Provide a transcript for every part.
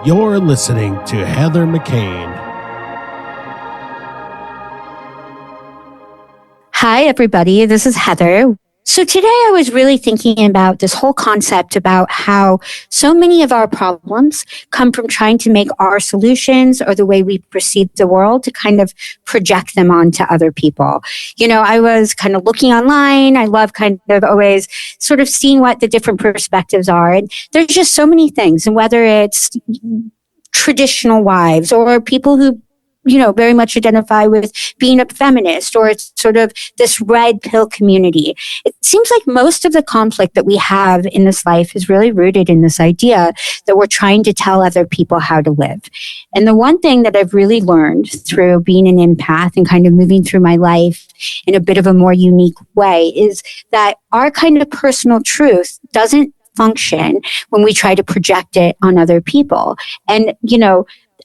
You're listening to Heather McCain. Hi, everybody. This is Heather. So today I was really thinking about this whole concept about how so many of our problems come from trying to make our solutions or the way we perceive the world to kind of project them onto other people. You know, I was kind of looking online. I love kind of always sort of seeing what the different perspectives are. And there's just so many things. And whether it's traditional wives or people who very much identify with being a feminist, or it's sort of this red pill community. It seems like most of the conflict that we have in this life is really rooted in this idea that we're trying to tell other people how to live. And the one thing that I've really learned through being an empath and kind of moving through my life in a bit of a more unique way is that our kind of personal truth doesn't function when we try to project it on other people. And,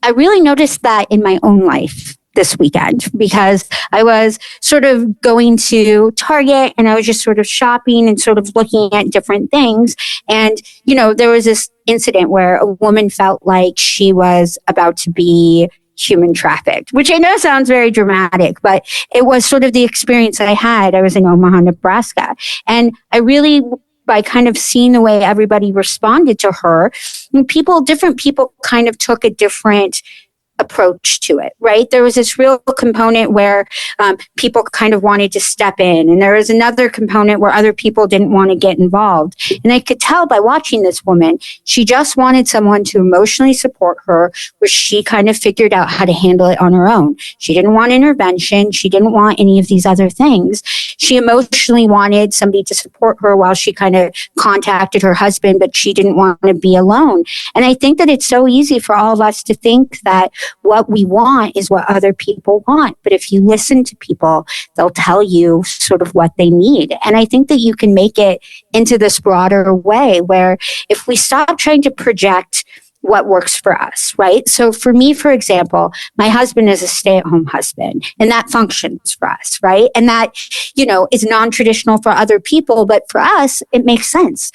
I really noticed that in my own life this weekend, because I was sort of going to Target and I was just sort of shopping and sort of looking at different things. And, there was this incident where a woman felt like she was about to be human trafficked, which I know sounds very dramatic, but it was sort of the experience that I had. I was in Omaha, Nebraska, and I really, by kind of seeing the way everybody responded to her, different people kind of took a different approach to it, right? There was this real component where people kind of wanted to step in, and there was another component where other people didn't want to get involved. And I could tell by watching this woman, she just wanted someone to emotionally support her, where she kind of figured out how to handle it on her own. She didn't want intervention. She didn't want any of these other things. She emotionally wanted somebody to support her while she kind of contacted her husband, but she didn't want to be alone. And I think that it's so easy for all of us to think that what we want is what other people want. But if you listen to people, they'll tell you sort of what they need. And I think that you can make it into this broader way where if we stop trying to project what works for us, right? So for me, for example, my husband is a stay-at-home husband, and that functions for us, right? And that, is non-traditional for other people, but for us, it makes sense.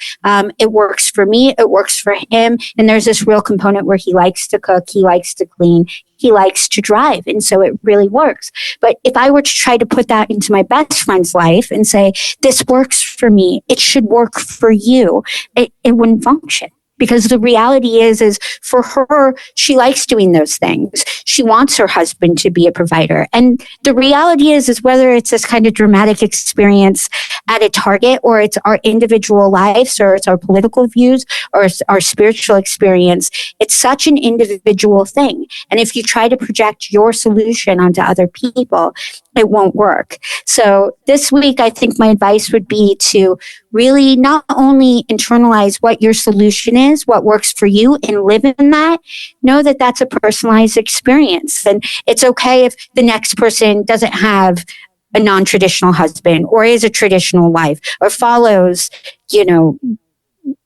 It works for me, it works for him, and there's this real component where he likes to cook, he likes to clean, he likes to drive, and so it really works. But if I were to try to put that into my best friend's life and say, this works for me, it should work for you, it wouldn't function. Because the reality is for her, she likes doing those things. She wants her husband to be a provider. And the reality is whether it's this kind of dramatic experience at a Target, or it's our individual lives, or it's our political views, or it's our spiritual experience, it's such an individual thing. And if you try to project your solution onto other people, it won't work. So this week, I think my advice would be to really not only internalize what your solution is, what works for you, and live in that. Know that that's a personalized experience. And it's okay if the next person doesn't have a non-traditional husband, or is a traditional wife, or follows,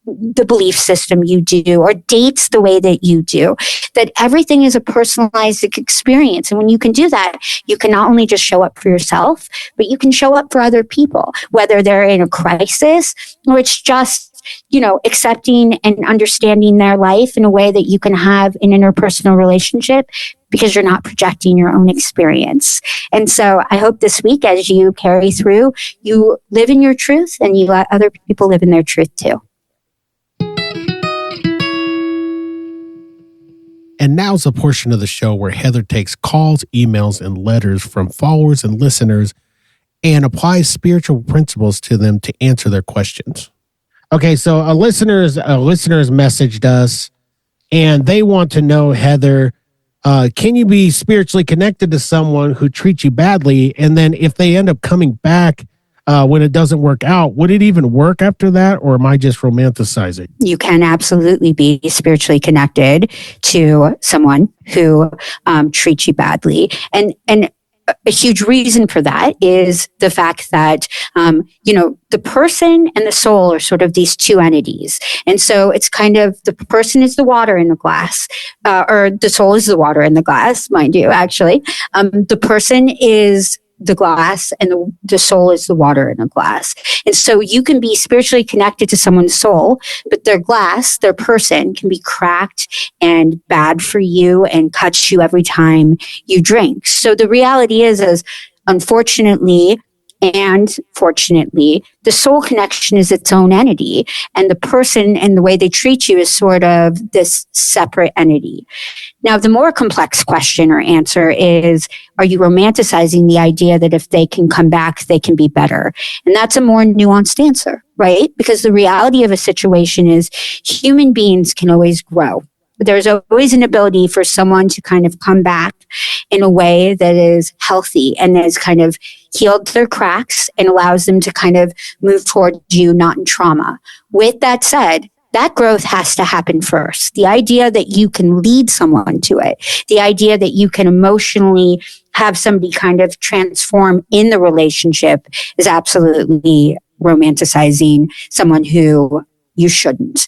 the belief system you do, or dates the way that you do, that everything is a personalized experience. And when you can do that, you can not only just show up for yourself, but you can show up for other people, whether they're in a crisis, or it's just, accepting and understanding their life in a way that you can have an interpersonal relationship, because you're not projecting your own experience. And so I hope this week, as you carry through, you live in your truth and you let other people live in their truth too. And now's a portion of the show where Heather takes calls, emails, and letters from followers and listeners and applies spiritual principles to them to answer their questions. Okay, so a listener's messaged us, and they want to know, Heather, can you be spiritually connected to someone who treats you badly, and then if they end up coming back when it doesn't work out, would it even work after that, or am I just romanticizing? You can absolutely be spiritually connected to someone who treats you badly. And a huge reason for that is the fact that, the person and the soul are sort of these two entities. And so it's kind of the person is the water in the glass, or the soul is the water in the glass, mind you, actually. The person is the glass and the soul is the water in a glass. And so you can be spiritually connected to someone's soul, but their glass, their person can be cracked and bad for you and cuts you every time you drink. So the reality is unfortunately and fortunately, the soul connection is its own entity, and the person and the way they treat you is sort of this separate entity. Now, the more complex question or answer is, are you romanticizing the idea that if they can come back, they can be better? And that's a more nuanced answer, right? Because the reality of a situation is human beings can always grow. There's always an ability for someone to kind of come back in a way that is healthy and has kind of healed their cracks and allows them to kind of move towards you, not in trauma. With that said, that growth has to happen first. The idea that you can lead someone to it, the idea that you can emotionally have somebody kind of transform in the relationship is absolutely romanticizing someone who you shouldn't.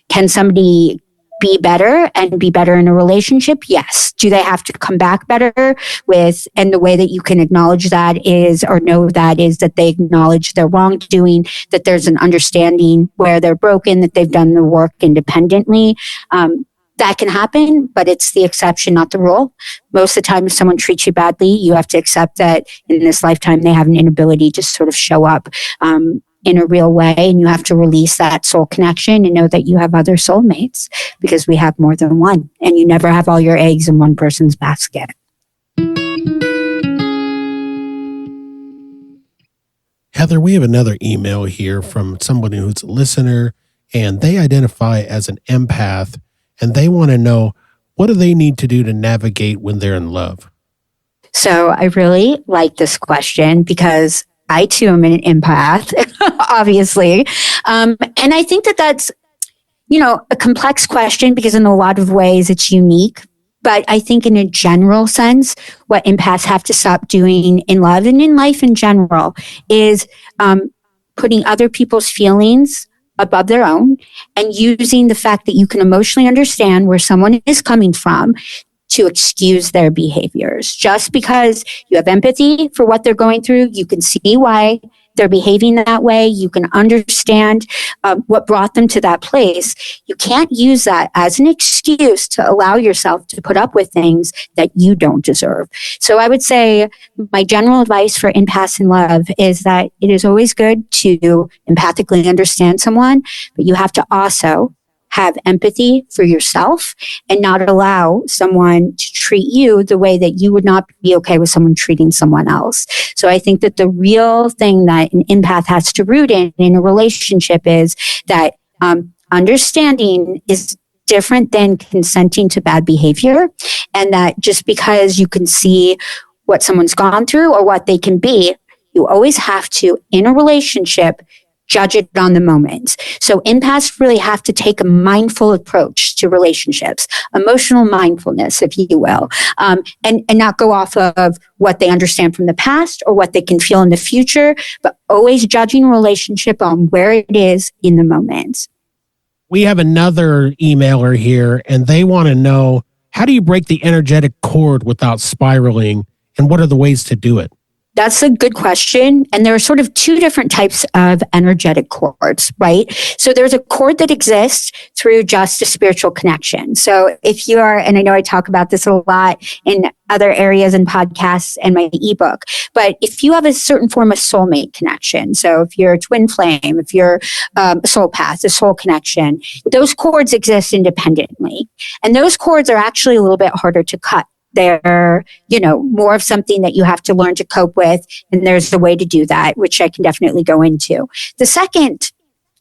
Can somebody be better and be better in a relationship? Yes. Do they have to come back better with, and the way that you can acknowledge that is, or know that is that they acknowledge their wrongdoing, that there's an understanding where they're broken, that they've done the work independently. That can happen, but it's the exception, not the rule. Most of the time, if someone treats you badly, you have to accept that in this lifetime, they have an inability to sort of show up in a real way, and you have to release that soul connection and know that you have other soulmates, because we have more than one, and you never have all your eggs in one person's basket. Heather, we have another email here from somebody who's a listener, and they identify as an empath, and they want to know, what do they need to do to navigate when they're in love? So I really like this question because I too am an empath, obviously. And I think that that's, a complex question because in a lot of ways it's unique. But I think in a general sense, what empaths have to stop doing in love and in life in general is putting other people's feelings above their own and using the fact that you can emotionally understand where someone is coming from to excuse their behaviors. Just because you have empathy for what they're going through, you can see why they're behaving that way. You can understand what brought them to that place. You can't use that as an excuse to allow yourself to put up with things that you don't deserve. So I would say my general advice for empaths in love is that it is always good to empathically understand someone, but you have to also have empathy for yourself and not allow someone to treat you the way that you would not be okay with someone treating someone else. So I think that the real thing that an empath has to root in a relationship is that understanding is different than consenting to bad behavior, and that just because you can see what someone's gone through or what they can be, you always have to, in a relationship, judge it on the moment. So empaths really have to take a mindful approach to relationships, emotional mindfulness, if you will, and not go off of what they understand from the past or what they can feel in the future, but always judging a relationship on where it is in the moment. We have another emailer here, and they want to know, how do you break the energetic cord without spiraling, and what are the ways to do it? That's a good question. And there are sort of two different types of energetic cords, right? So there's a cord that exists through just a spiritual connection. So if you are, and I know I talk about this a lot in other areas and podcasts and my ebook, but if you have a certain form of soulmate connection, so if you're a twin flame, if you're a soul path, a soul connection, those cords exist independently. And those cords are actually a little bit harder to cut. They're, more of something that you have to learn to cope with. And there's a way to do that, which I can definitely go into. The second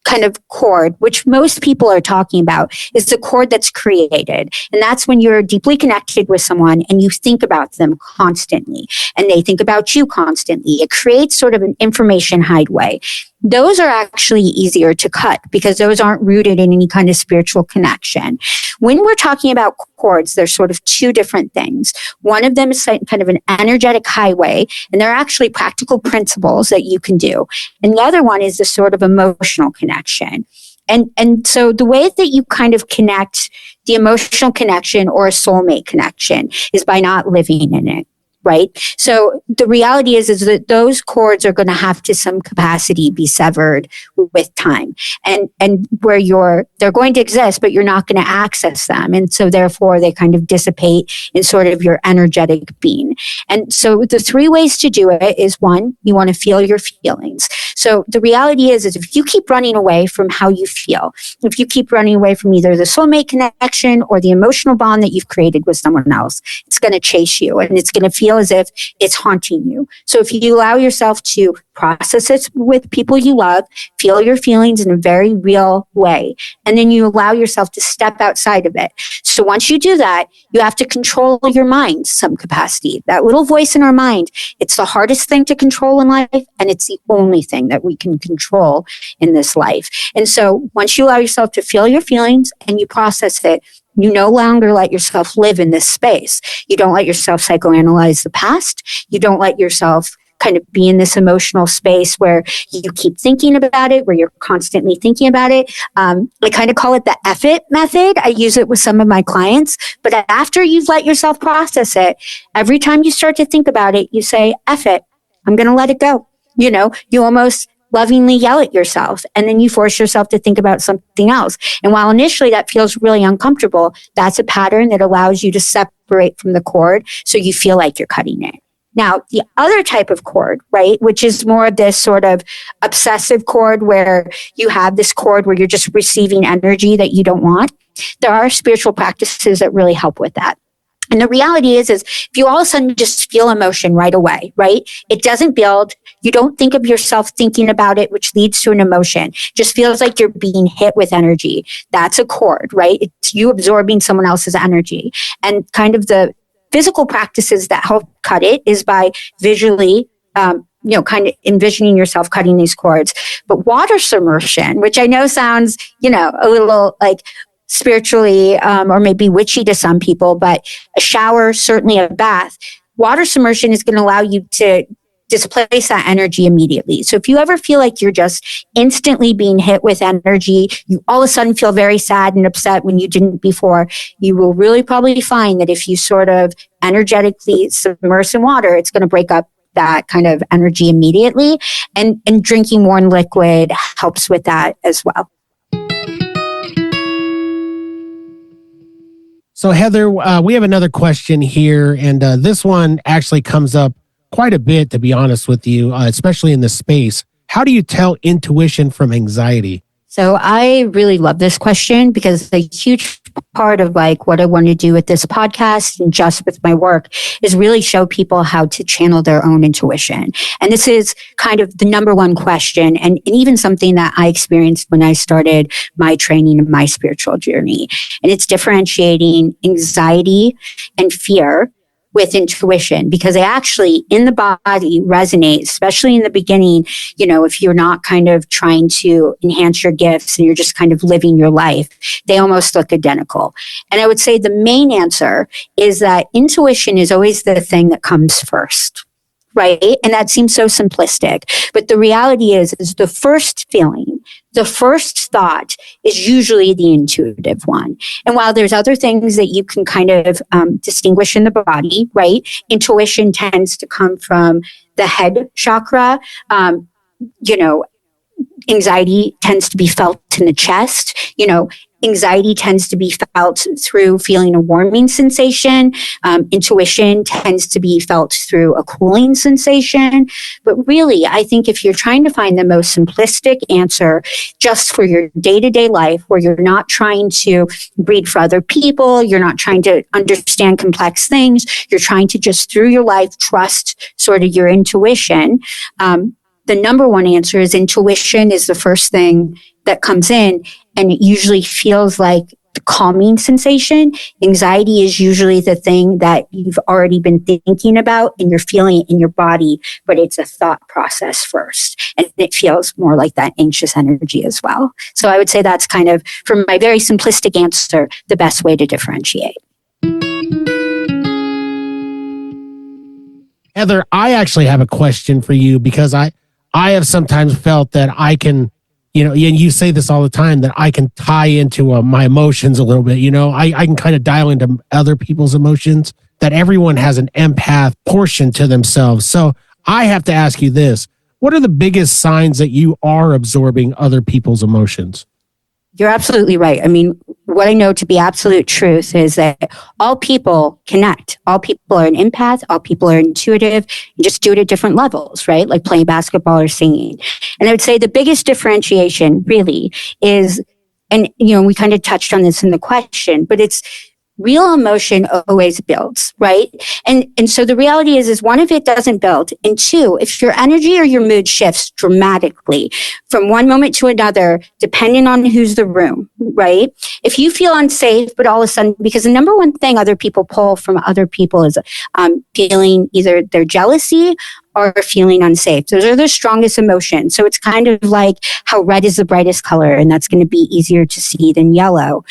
kind of cord, which most people are talking about, is the cord that's created. And that's when you're deeply connected with someone and you think about them constantly and they think about you constantly. It creates sort of an information hideaway. Those are actually easier to cut because those aren't rooted in any kind of spiritual connection. When we're talking about cords, there's sort of two different things. One of them is kind of an energetic highway, and there are actually practical principles that you can do. And the other one is the sort of emotional connection. And so the way that you kind of connect the emotional connection or a soulmate connection is by not living in it. right? So the reality is that those cords are going to have to some capacity be severed with time, and where they're going to exist, but you're not going to access them. And so therefore they kind of dissipate in sort of your energetic being. And so the three ways to do it is, one, you want to feel your feelings. So the reality is if you keep running away from how you feel, if you keep running away from either the soulmate connection or the emotional bond that you've created with someone else, it's going to chase you and it's going to feel as if it's haunting you. So if you allow yourself to process it with people you love, feel your feelings in a very real way, and then you allow yourself to step outside of it. So once you do that, you have to control your mind some capacity. That little voice in our mind, it's the hardest thing to control in life, and it's the only thing that we can control in this life. And so once you allow yourself to feel your feelings and you process it, you no longer let yourself live in this space. You don't let yourself psychoanalyze the past. You don't let yourself kind of be in this emotional space where you keep thinking about it, where you're constantly thinking about it. I kind of call it the F it method. I use it with some of my clients. But after you've let yourself process it, every time you start to think about it, you say, F it, I'm going to let it go. You know, you almost lovingly yell at yourself, and then you force yourself to think about something else. And while initially that feels really uncomfortable, that's a pattern that allows you to separate from the cord so you feel like you're cutting it. Now, the other type of cord, right, which is more of this sort of obsessive cord where you have this cord where you're just receiving energy that you don't want, there are spiritual practices that really help with that. And the reality is if you all of a sudden just feel emotion right away, right? It doesn't build. You don't think of yourself thinking about it, which leads to an emotion. Just feels like you're being hit with energy. That's a cord, right? It's you absorbing someone else's energy. And kind of the physical practices that help cut it is by visually, kind of envisioning yourself cutting these cords. But water submersion, which I know sounds, a little like spiritually or maybe witchy to some people, but a shower, certainly a bath, water submersion is going to allow you to displace that energy immediately. So if you ever feel like you're just instantly being hit with energy, you all of a sudden feel very sad and upset when you didn't before, you will really probably find that if you sort of energetically submerge in water, it's going to break up that kind of energy immediately. And drinking warm liquid helps with that as well. So Heather, we have another question here, and this one actually comes up quite a bit, to be honest with you, especially in this space. How do you tell intuition from anxiety? So I really love this question because a huge part of like what I want to do with this podcast and just with my work is really show people how to channel their own intuition. And this is kind of the number one question and even something that I experienced when I started my training and my spiritual journey. And it's differentiating anxiety and fear with intuition, because they actually in the body resonate, especially in the beginning, if you're not kind of trying to enhance your gifts and you're just kind of living your life, they almost look identical. And I would say the main answer is that intuition is always the thing that comes first, right? And that seems so simplistic, but the reality is the first feeling, the first thought is usually the intuitive one. And while there's other things that you can kind of distinguish in the body, right? Intuition tends to come from the head chakra. Anxiety tends to be felt in the chest. Anxiety tends to be felt through feeling a warming sensation. Intuition tends to be felt through a cooling sensation. But really, I think if you're trying to find the most simplistic answer just for your day-to-day life, where you're not trying to breed for other people, you're not trying to understand complex things, you're trying to just through your life trust sort of your intuition, the number one answer is intuition is the first thing that comes in, and it usually feels like the calming sensation. Anxiety is usually the thing that you've already been thinking about and you're feeling it in your body, but it's a thought process first. And it feels more like that anxious energy as well. So I would say that's kind of, from my very simplistic answer, the best way to differentiate. Heather, I actually have a question for you, because I have sometimes felt that I can, and you say this all the time, that I can tie into my emotions a little bit. I can kind of dial into other people's emotions. that everyone has an empath portion to themselves. So I have to ask you this. What are the biggest signs that you are absorbing other people's emotions? You're absolutely right. I mean, what I know to be absolute truth is that all people connect. All people are an empath. All people are intuitive. You just do it at different levels, right? Like playing basketball or singing. And I would say the biggest differentiation really is, and we kind of touched on this in the question, but it's real emotion always builds, right? And so the reality is one, if it doesn't build, and two, if your energy or your mood shifts dramatically from one moment to another, depending on who's the room, right? If you feel unsafe, but all of a sudden, because the number one thing other people pull from other people is feeling either their jealousy or feeling unsafe. Those are the strongest emotions. So it's kind of like how red is the brightest color, and that's going to be easier to see than yellow.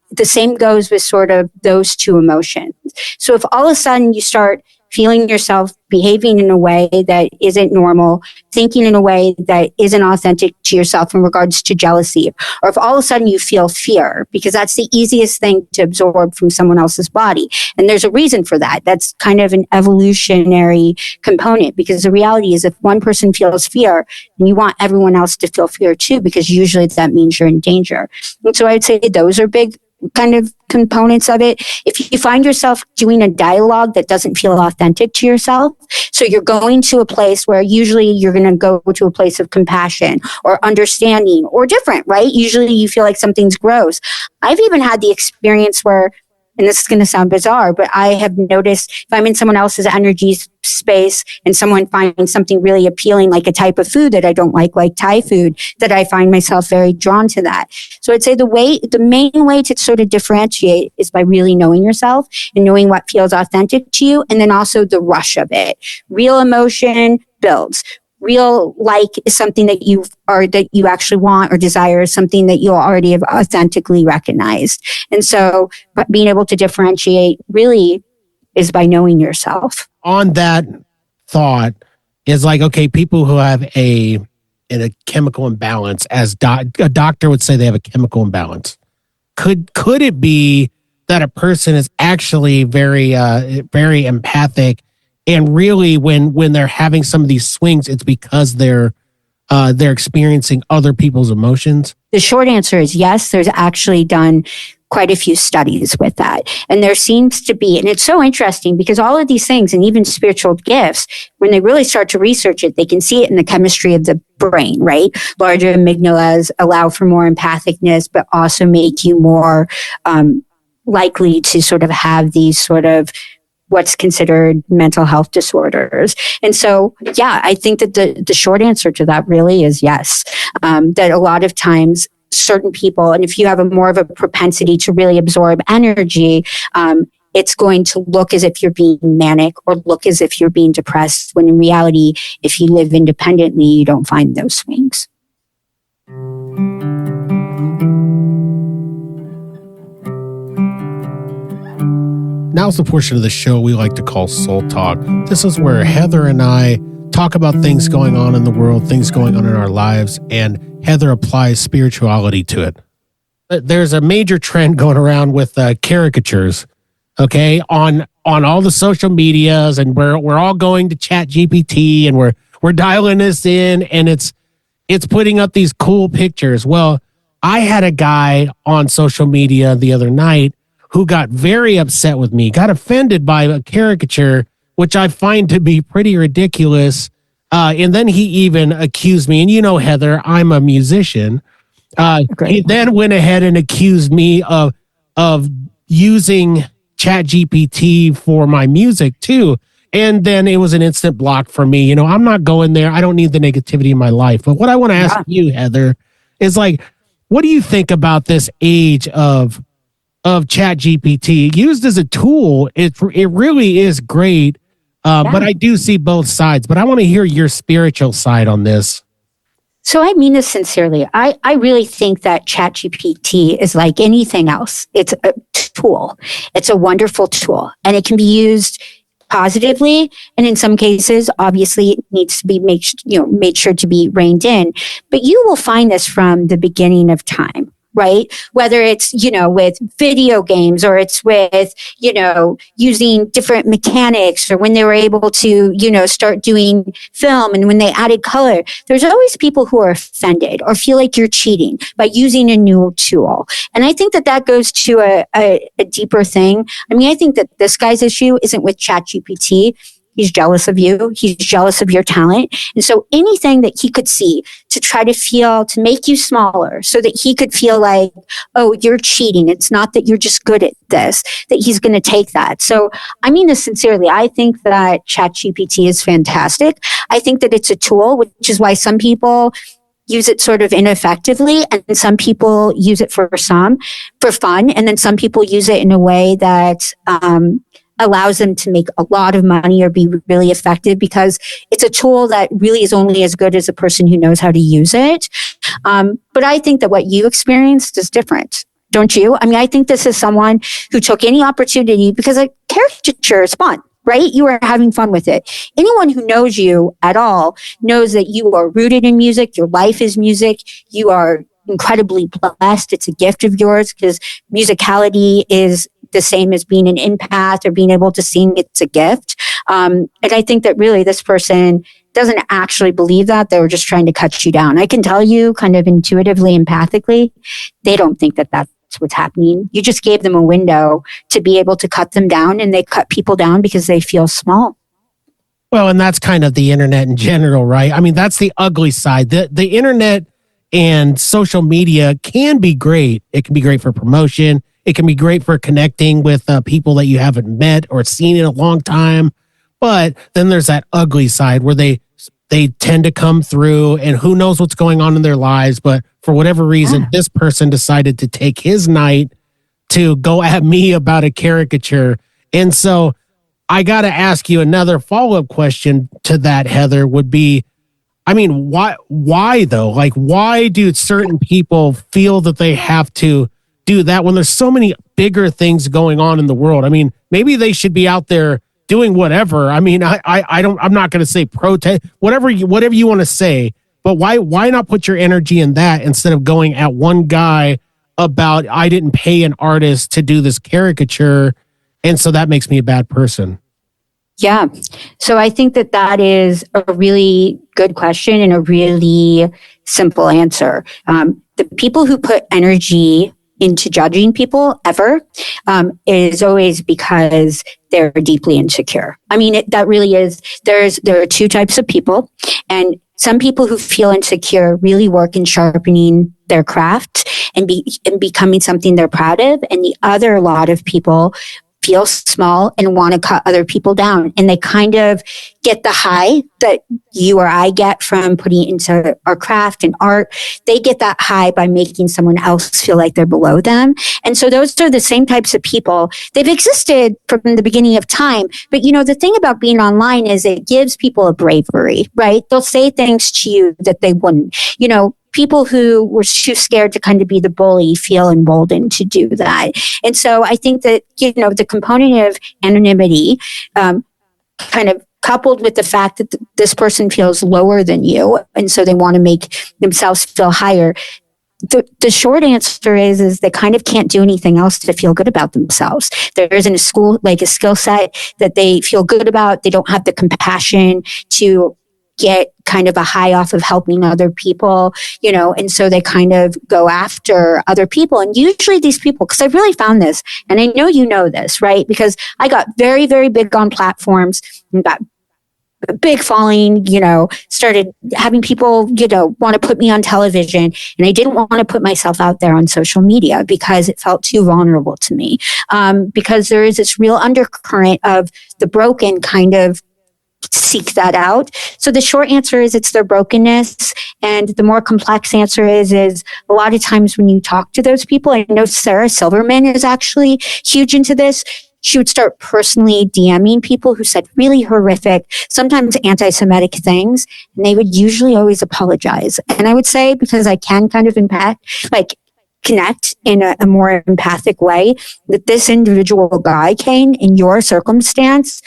The same goes with sort of those two emotions. So if all of a sudden you start feeling yourself behaving in a way that isn't normal, thinking in a way that isn't authentic to yourself in regards to jealousy, or if all of a sudden you feel fear, because that's the easiest thing to absorb from someone else's body. And there's a reason for that. That's kind of an evolutionary component, because the reality is if one person feels fear, then you want everyone else to feel fear too, because usually that means you're in danger. And so I'd say those are big kind of components of it. If you find yourself doing a dialogue that doesn't feel authentic to yourself, so you're going to a place where usually you're going to go to a place of compassion or understanding or different, right? Usually you feel like something's gross. I've even had the experience where, and this is going to sound bizarre, but I have noticed if I'm in someone else's energy space and someone finds something really appealing, like a type of food that I don't like Thai food, that I find myself very drawn to that. So I'd say the main way to sort of differentiate is by really knowing yourself and knowing what feels authentic to you. And then also the rush of it. Real emotion builds. Real like is something that you actually want or desire, is something that you already have authentically recognized. And so being able to differentiate really is by knowing yourself. On that thought is like, okay, people who have a chemical imbalance, as a doctor would say they have a chemical imbalance. Could it be that a person is actually very empathic, and really when they're having some of these swings, it's because they're experiencing other people's emotions? The short answer is yes. There's actually done quite a few studies with that. And there seems to be, and it's so interesting because all of these things, and even spiritual gifts, when they really start to research it, they can see it in the chemistry of the brain, right? Larger amygdalas allow for more empathicness, but also make you more likely to sort of have these sort of what's considered mental health disorders. And so, yeah, I think that the short answer to that really is yes. That a lot of times certain people, and if you have more of a propensity to really absorb energy, it's going to look as if you're being manic or look as if you're being depressed, when in reality, if you live independently, you don't find those swings. Now's the portion of the show we like to call Soul Talk. This is where Heather and I talk about things going on in the world, things going on in our lives, and Heather applies spirituality to it. There's a major trend going around with caricatures, okay, on all the social medias, and we're all going to Chat GPT, and we're dialing this in, and it's putting up these cool pictures. Well, I had a guy on social media the other night who got very upset with me, got offended by a caricature, which I find to be pretty ridiculous. And then he even accused me, and Heather, I'm a musician. He then went ahead and accused me of using ChatGPT for my music too. And then it was an instant block for me. I'm not going there. I don't need the negativity in my life. But what I want to ask you, Heather, is like, what do you think about this age of ChatGPT used as a tool? It really is great. But I do see both sides, but I want to hear your spiritual side on this. So I mean this sincerely. I really think that ChatGPT is like anything else. It's a tool. It's a wonderful tool, and it can be used positively. And in some cases, obviously, it needs to be made sure to be reined in. But you will find this from the beginning of time, right? Whether it's, with video games or it's with, using different mechanics, or when they were able to, start doing film and when they added color, there's always people who are offended or feel like you're cheating by using a new tool. And I think that that goes to a deeper thing. I mean, I think that this guy's issue isn't with ChatGPT. He's jealous of you. He's jealous of your talent. And so anything that he could see to try to make you smaller so that he could feel like, oh, you're cheating. It's not that you're just good at this, that he's going to take that. So I mean this sincerely. I think that ChatGPT is fantastic. I think that it's a tool, which is why some people use it sort of ineffectively, and some people use it for fun, and then some people use it in a way that allows them to make a lot of money or be really effective, because it's a tool that really is only as good as the person who knows how to use it. But I think that what you experienced is different. Don't you? I mean, I think this is someone who took any opportunity, because a caricature is fun, right? You are having fun with it. Anyone who knows you at all knows that you are rooted in music. Your life is music. You are incredibly blessed. It's a gift of yours, because musicality is the same as being an empath or being able to sing. It's a gift. And I think that really this person doesn't actually believe that. They were just trying to cut you down. I can tell you kind of intuitively, empathically, they don't think that that's what's happening. You just gave them a window to be able to cut them down, and they cut people down because they feel small. Well, and that's kind of the internet in general, right? I mean, that's the ugly side. The internet and social media can be great. It can be great for promotion. It can be great for connecting with people that you haven't met or seen in a long time. But then there's that ugly side where they tend to come through, and who knows what's going on in their lives. But for whatever reason, this person decided to take his night to go at me about a caricature. And so I got to ask you another follow-up question to that, Heather, would be, I mean, why though? Like, why do certain people feel that they have to do that when there's so many bigger things going on in the world? I mean, maybe they should be out there doing whatever. I mean, I'm not going to say protest, whatever you want to say, but why not put your energy in that instead of going at one guy about, I didn't pay an artist to do this caricature, and so that makes me a bad person? Yeah. So I think that that is a really good question and a really simple answer. The people who put energy into judging people ever is always because they're deeply insecure. I mean, that really is. There are two types of people, and some people who feel insecure really work in sharpening their craft and becoming something they're proud of, and the other lot of people feel small and want to cut other people down. And they kind of get the high that you or I get from putting into our craft and art. They get that high by making someone else feel like they're below them. And so those are the same types of people. They've existed from the beginning of time. But the thing about being online is it gives people a bravery, right? They'll say things to you that they wouldn't. People who were too scared to kind of be the bully feel emboldened to do that. And so I think that, the component of anonymity, kind of coupled with the fact that this person feels lower than you, and so they want to make themselves feel higher. The short answer is they kind of can't do anything else to feel good about themselves. There isn't a skill set that they feel good about. They don't have the compassion to get kind of a high off of helping other people, and so they kind of go after other people. And usually these people, because I've really found this, and I know you know this, right? Because I got very, very big on platforms and got a big following, started having people, want to put me on television. And I didn't want to put myself out there on social media because it felt too vulnerable to me. Because there is this real undercurrent of the broken kind of seek that out. So the short answer is it's their brokenness. And the more complex answer is a lot of times when you talk to those people, I know Sarah Silverman is actually huge into this. She would start personally DMing people who said really horrific, sometimes anti-Semitic things, and they would usually always apologize. And I would say, because I can kind of connect in a more empathic way, that this individual guy, Kane, in your circumstance,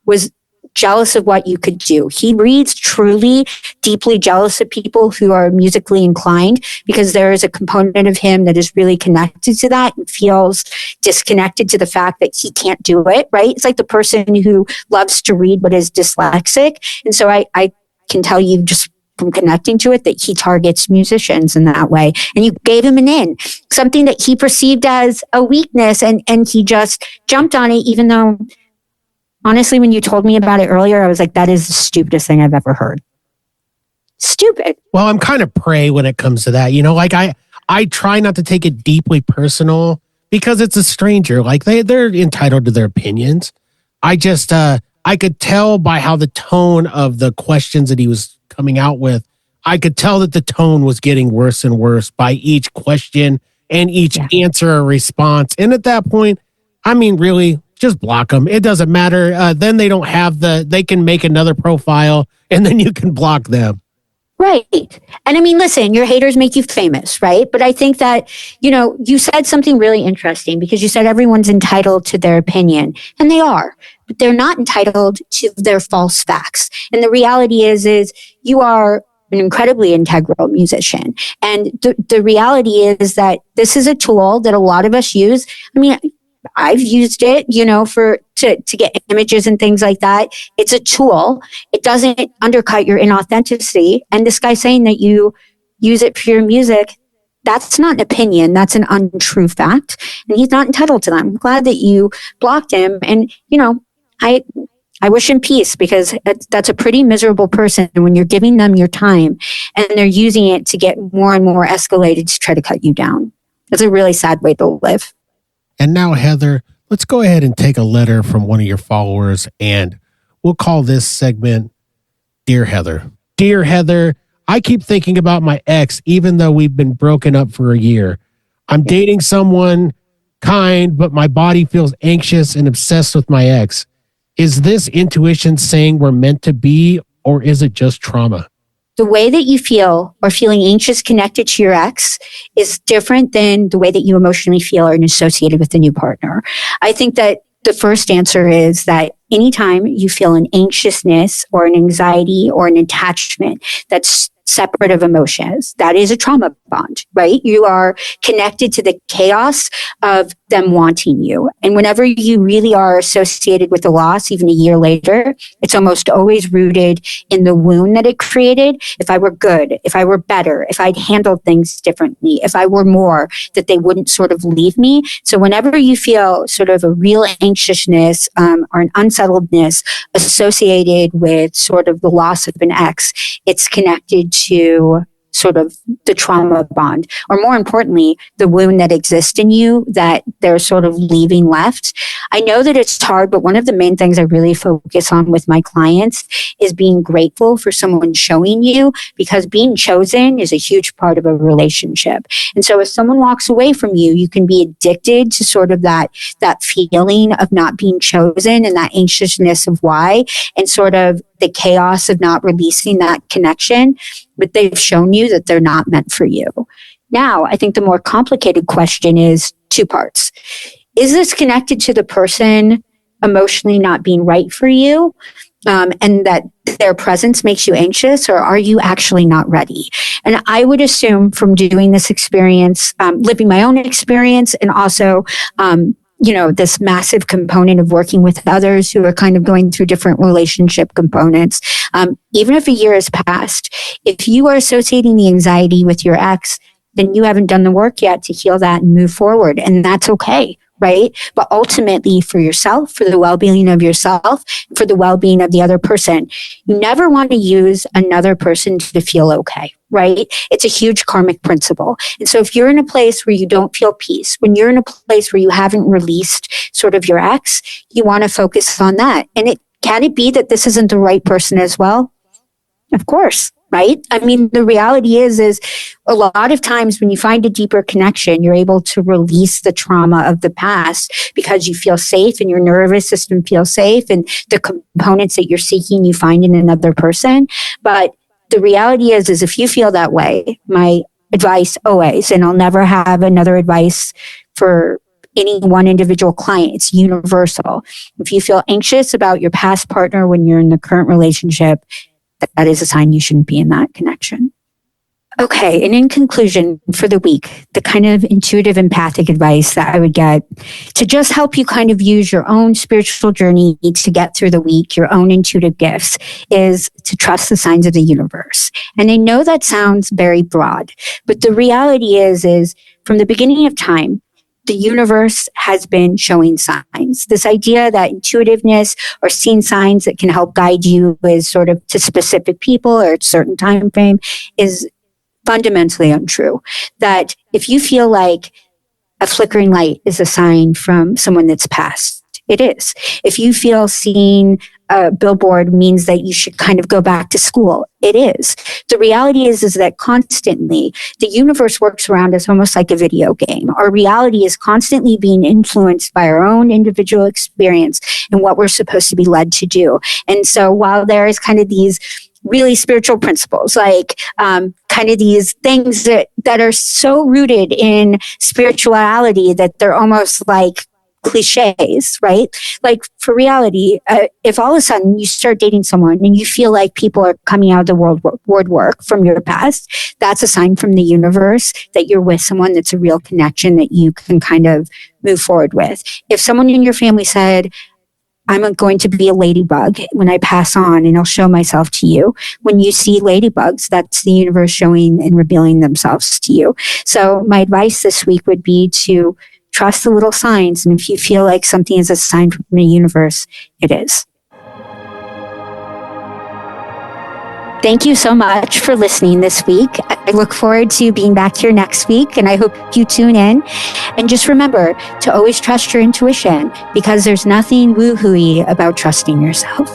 was jealous of what you could do. He breeds truly deeply jealous of people who are musically inclined, because there is a component of him that is really connected to that and feels disconnected to the fact that he can't do it, right? It's like the person who loves to read but is dyslexic. And so I can tell you just from connecting to it that he targets musicians in that way. And you gave him an in, something that he perceived as a weakness, and he just jumped on it, even though honestly, when you told me about it earlier, I was like, that is the stupidest thing I've ever heard. Stupid. Well, I'm kind of prey when it comes to that. Like I try not to take it deeply personal because it's a stranger. Like they're entitled to their opinions. I just I could tell by how the tone of the questions that he was coming out with, I could tell that the tone was getting worse and worse by each question and each answer or response. And at that point, I mean, really, just block them. It doesn't matter. Then they don't have they can make another profile and then you can block them. Right. And I mean, listen, your haters make you famous, right? But I think that, you said something really interesting, because you said everyone's entitled to their opinion, and they are, but they're not entitled to their false facts. And the reality is you are an incredibly integral musician. And the reality is that this is a tool that a lot of us use. I mean, I've used it, to get images and things like that. It's a tool. It doesn't undercut your inauthenticity. And this guy saying that you use it for your music, that's not an opinion. That's an untrue fact. And he's not entitled to that. I'm glad that you blocked him. And, I wish him peace, because that's a pretty miserable person when you're giving them your time and they're using it to get more and more escalated to try to cut you down. That's a really sad way to live. And now, Heather, let's go ahead and take a letter from one of your followers, and we'll call this segment Dear Heather. Dear Heather, I keep thinking about my ex, even though we've been broken up for a year. I'm dating someone kind, but my body feels anxious and obsessed with my ex. Is this intuition saying we're meant to be, or is it just trauma? The way that you feel or feeling anxious connected to your ex is different than the way that you emotionally feel or associated with the new partner. I think that the first answer is that anytime you feel an anxiousness or an anxiety or an attachment that's separate of emotions, that is a trauma bond, right? You are connected to the chaos of them wanting you. And whenever you really are associated with the loss, even a year later, it's almost always rooted in the wound that it created. If I were good, if I were better, if I'd handled things differently, if I were more, that they wouldn't sort of leave me. So whenever you feel sort of a real anxiousness or an unsettledness associated with sort of the loss of an ex, it's connected to sort of the trauma bond, or more importantly, the wound that exists in you that they're sort of leaving left. I know that it's hard, but one of the main things I really focus on with my clients is being grateful for someone showing you, because being chosen is a huge part of a relationship. And so if someone walks away from you, you can be addicted to sort of that feeling of not being chosen and that anxiousness of why, and sort of the chaos of not releasing that connection, but they've shown you that they're not meant for you. Now, I think the more complicated question is two parts. Is this connected to the person emotionally not being right for you, and that their presence makes you anxious, or are you actually not ready? And I would assume from doing this experience, living my own experience, and also this massive component of working with others who are kind of going through different relationship components. Even if a year has passed, if you are associating the anxiety with your ex, then you haven't done the work yet to heal that and move forward. And that's okay, right? But ultimately for yourself, for the well-being of yourself, for the well-being of the other person, you never want to use another person to feel okay, right? It's a huge karmic principle. And so if you're in a place where you don't feel peace, when you're in a place where you haven't released sort of your ex, you want to focus on that. And can it be that this isn't the right person as well? Of course, right? I mean, the reality is a lot of times when you find a deeper connection, you're able to release the trauma of the past because you feel safe and your nervous system feels safe, and the components that you're seeking you find in another person. But the reality is if you feel that way, my advice always, and I'll never have another advice for any one individual client. It's universal. If you feel anxious about your past partner when you're in the current relationship, that is a sign you shouldn't be in that connection. Okay, and in conclusion for the week, the kind of intuitive empathic advice that I would get to just help you kind of use your own spiritual journey to get through the week, your own intuitive gifts, is to trust the signs of the universe. And I know that sounds very broad, but the reality is from the beginning of time, the universe has been showing signs. This idea that intuitiveness or seeing signs that can help guide you is sort of to specific people or a certain time frame is fundamentally untrue. That if you feel like a flickering light is a sign from someone that's passed, it is. If you feel seeing a billboard means that you should kind of go back to school, it is. The reality is that constantly the universe works around us almost like a video game. Our reality is constantly being influenced by our own individual experience and what we're supposed to be led to do. And so while there is kind of these really spiritual principles, like kind of these things that are so rooted in spirituality that they're almost like cliches, right? Like for reality, if all of a sudden you start dating someone and you feel like people are coming out of the woodwork from your past, that's a sign from the universe that you're with someone that's a real connection that you can kind of move forward with. If someone in your family said, I'm going to be a ladybug when I pass on and I'll show myself to you. When you see ladybugs, that's the universe showing and revealing themselves to you. So my advice this week would be to trust the little signs. And if you feel like something is a sign from the universe, it is. Thank you so much for listening this week. I look forward to being back here next week, and I hope you tune in. And just remember to always trust your intuition, because there's nothing woo-hooey about trusting yourself.